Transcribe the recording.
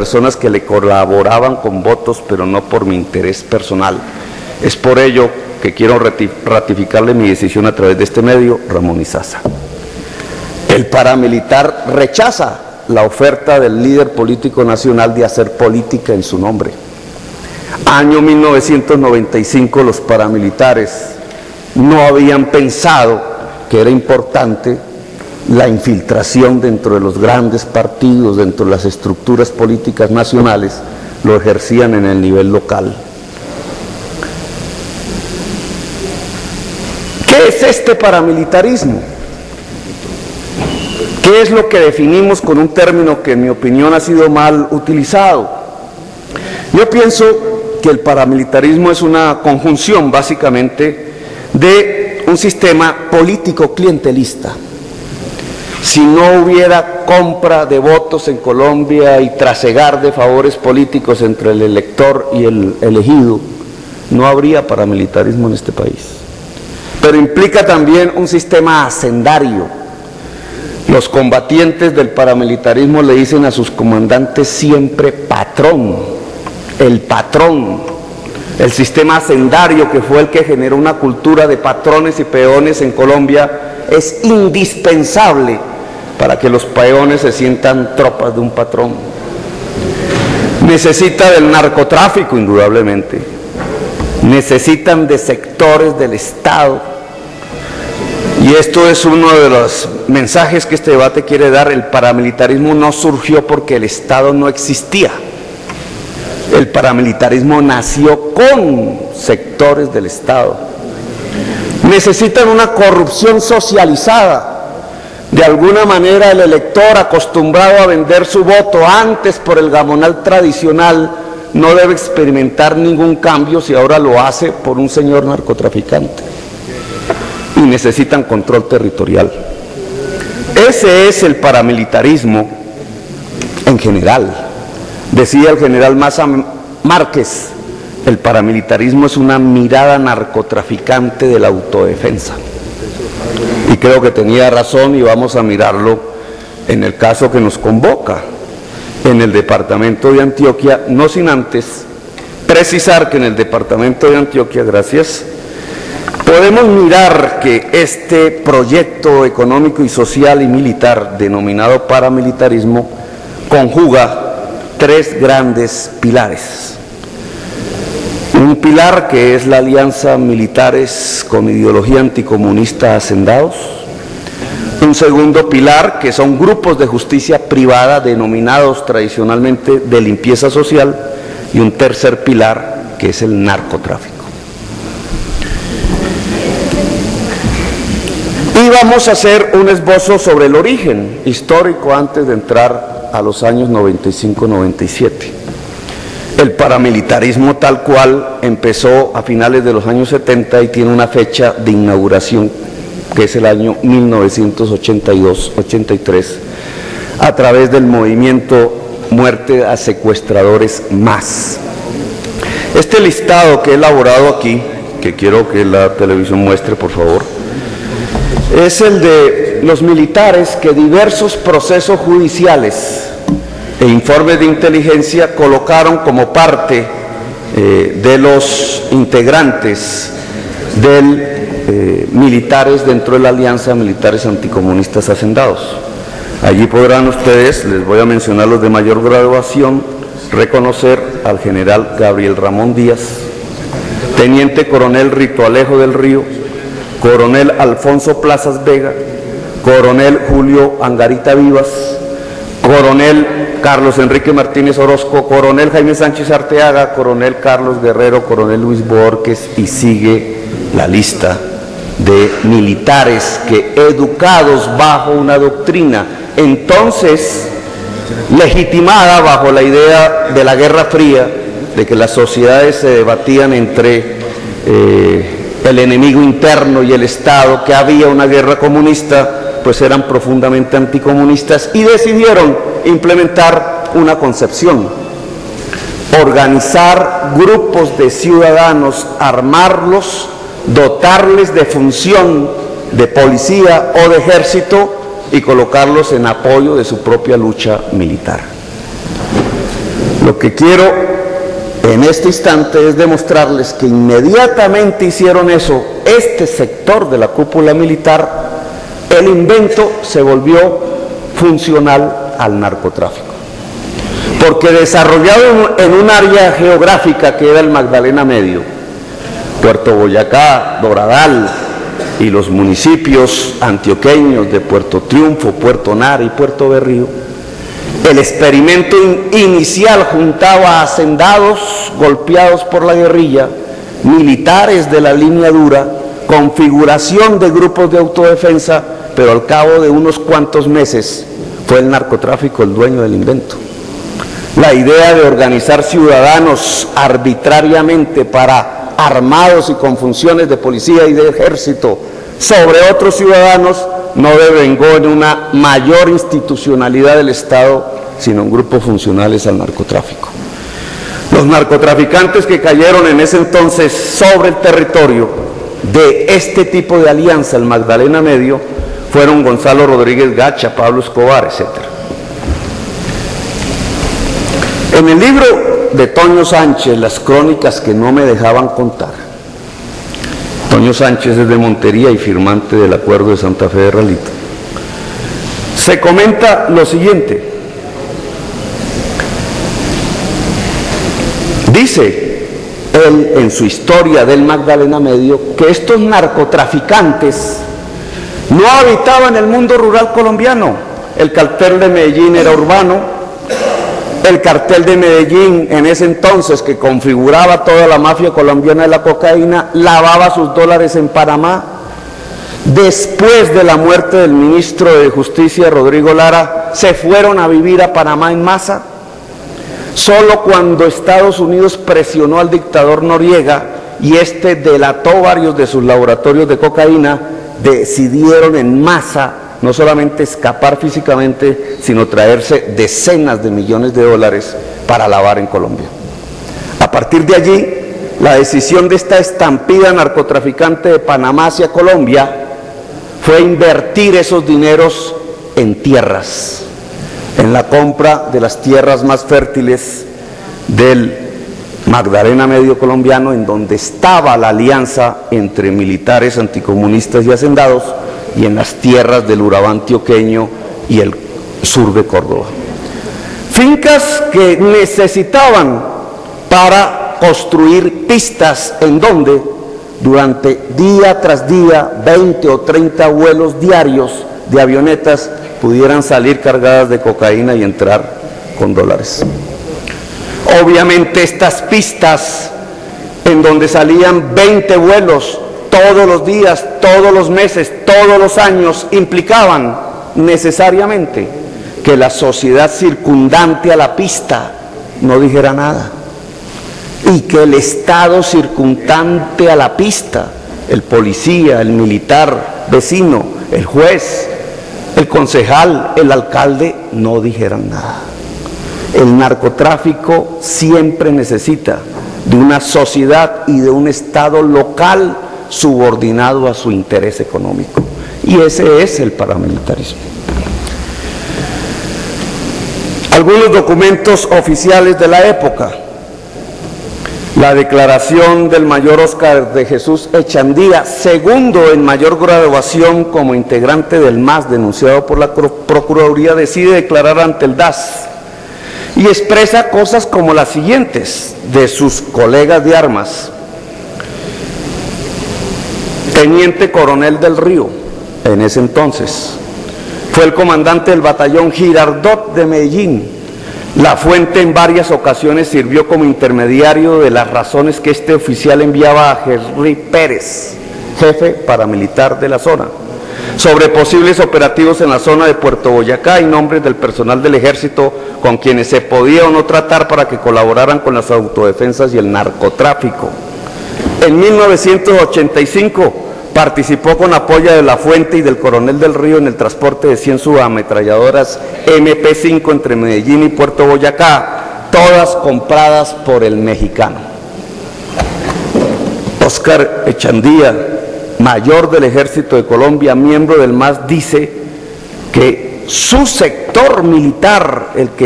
personas que le colaboraban con votos, pero no por mi interés personal. Es por ello que quiero ratificarle mi decisión a través de este medio, Ramón Izaza. El paramilitar rechaza la oferta del líder político nacional de hacer política en su nombre. Año 1995, los paramilitares no habían pensado que era importante la infiltración dentro de los grandes partidos, dentro de las estructuras políticas nacionales, lo ejercían en el nivel local. ¿Qué es este paramilitarismo? ¿Qué es lo que definimos con un término que en mi opinión ha sido mal utilizado? Yo pienso que el paramilitarismo es una conjunción básicamente de un sistema político clientelista. Si no hubiera compra de votos en Colombia y trasegar de favores políticos entre el elector y el elegido, no habría paramilitarismo en este país. Pero implica también un sistema hacendario. Los combatientes del paramilitarismo le dicen a sus comandantes siempre patrón, el patrón. El sistema hacendario, que fue el que generó una cultura de patrones y peones en Colombia, es indispensable para que los peones se sientan tropas de un patrón. Necesita del narcotráfico, indudablemente. Necesitan de sectores del Estado. Y esto es uno de los mensajes que este debate quiere dar. El paramilitarismo no surgió porque el Estado no existía. El paramilitarismo nació con sectores del Estado. Necesitan una corrupción socializada. De alguna manera el elector acostumbrado a vender su voto antes por el gamonal tradicional no debe experimentar ningún cambio si ahora lo hace por un señor narcotraficante. Y necesitan control territorial. Ese es el paramilitarismo en general. Decía el general Maza Márquez, el paramilitarismo es una mirada narcotraficante de la autodefensa. Y creo que tenía razón, y vamos a mirarlo en el caso que nos convoca, en el departamento de Antioquia, no sin antes precisar que en el departamento de Antioquia, gracias, podemos mirar que este proyecto económico y social y militar denominado paramilitarismo conjuga tres grandes pilares. Un pilar que es la alianza militares con ideología anticomunista hacendados. Un segundo pilar que son grupos de justicia privada denominados tradicionalmente de limpieza social. Y un tercer pilar que es el narcotráfico. Y vamos a hacer un esbozo sobre el origen histórico antes de entrar a los años 95-97. El paramilitarismo tal cual empezó a finales de los años 70 y tiene una fecha de inauguración que es el año 1982-83 a través del movimiento Muerte a Secuestradores Más. Este listado que he elaborado aquí, que quiero que la televisión muestre por favor, es el de los militares que diversos procesos judiciales e informes de inteligencia colocaron como parte de los integrantes del militares dentro de la Alianza Militares Anticomunistas Hacendados. Allí podrán ustedes, les voy a mencionar los de mayor graduación, reconocer al general Gabriel Ramón Díaz, teniente coronel Rito Alejo del Río, coronel Alfonso Plazas Vega, coronel Julio Angarita Vivas, coronel Carlos Enrique Martínez Orozco, coronel Jaime Sánchez Arteaga, coronel Carlos Guerrero, coronel Luis Borges, y sigue la lista de militares que, educados bajo una doctrina entonces legitimada bajo la idea de la Guerra Fría, de que las sociedades se debatían entre el enemigo interno y el Estado, que había una guerra comunista, pues eran profundamente anticomunistas y decidieron implementar una concepción: organizar grupos de ciudadanos, armarlos, dotarles de función de policía o de ejército y colocarlos en apoyo de su propia lucha militar. Lo que quiero en este instante es demostrarles que inmediatamente hicieron eso, este sector de la cúpula militar, el invento se volvió funcional al narcotráfico. Porque desarrollado en un área geográfica que era el Magdalena Medio, Puerto Boyacá, Doradal y los municipios antioqueños de Puerto Triunfo, Puerto Nara y Puerto Berrío, el experimento inicial juntaba a hacendados golpeados por la guerrilla, militares de la línea dura, configuración de grupos de autodefensa, pero al cabo de unos cuantos meses fue el narcotráfico el dueño del invento. La idea de organizar ciudadanos arbitrariamente armados y con funciones de policía y de ejército sobre otros ciudadanos no devengó en una mayor institucionalidad del Estado, sino en grupos funcionales al narcotráfico. Los narcotraficantes que cayeron en ese entonces sobre el territorio de este tipo de alianza, el Magdalena Medio, fueron Gonzalo Rodríguez Gacha, Pablo Escobar, etc. En el libro de Toño Sánchez, Las crónicas que no me dejaban contar, Toño Sánchez es de Montería y firmante del Acuerdo de Santa Fe de Ralito, se comenta lo siguiente. Dice él en su historia del Magdalena Medio que estos narcotraficantes no habitaban el mundo rural colombiano. El cartel de Medellín era urbano. El cartel de Medellín en ese entonces, que configuraba toda la mafia colombiana de la cocaína, lavaba sus dólares en Panamá. Después de la muerte del ministro de Justicia, Rodrigo Lara, se fueron a vivir a Panamá en masa. Solo cuando Estados Unidos presionó al dictador Noriega y este delató varios de sus laboratorios de cocaína, decidieron en masa no solamente escapar físicamente, sino traerse decenas de millones de dólares para lavar en Colombia. A partir de allí, la decisión de esta estampida narcotraficante de Panamá hacia Colombia fue invertir esos dineros en tierras, en la compra de las tierras más fértiles del Magdalena Medio colombiano, en donde estaba la alianza entre militares anticomunistas y hacendados, y en las tierras del Urabá antioqueño y el sur de Córdoba. Fincas que necesitaban para construir pistas en donde durante día tras día 20 o 30 vuelos diarios de avionetas pudieran salir cargadas de cocaína y entrar con dólares. Obviamente estas pistas en donde salían 20 vuelos todos los días, todos los meses, todos los años, implicaban necesariamente que la sociedad circundante a la pista no dijera nada y que el Estado circundante a la pista, el policía, el militar vecino, el juez, el concejal, el alcalde, no dijeran nada. El narcotráfico siempre necesita de una sociedad y de un Estado local subordinado a su interés económico, y ese es el paramilitarismo. Algunos documentos oficiales de la época: la declaración del mayor Óscar de Jesús Echandía, segundo en mayor graduación como integrante del MAS, denunciado por la Procuraduría, decide declarar ante el DAS y expresa cosas como las siguientes de sus colegas de armas. Teniente coronel del Río, en ese entonces, fue el comandante del batallón Girardot de Medellín. La fuente en varias ocasiones sirvió como intermediario de las razones que este oficial enviaba a Henry Pérez, jefe paramilitar de la zona, sobre posibles operativos en la zona de Puerto Boyacá y nombres del personal del ejército con quienes se podía o no tratar para que colaboraran con las autodefensas y el narcotráfico. En 1985 participó con apoyo de la Fuente y del Coronel del Río en el transporte de 100 subametralladoras MP5 entre Medellín y Puerto Boyacá, todas compradas por el mexicano. Óscar Echandía, mayor del Ejército de Colombia, miembro del MAS, dice que su sector militar, el que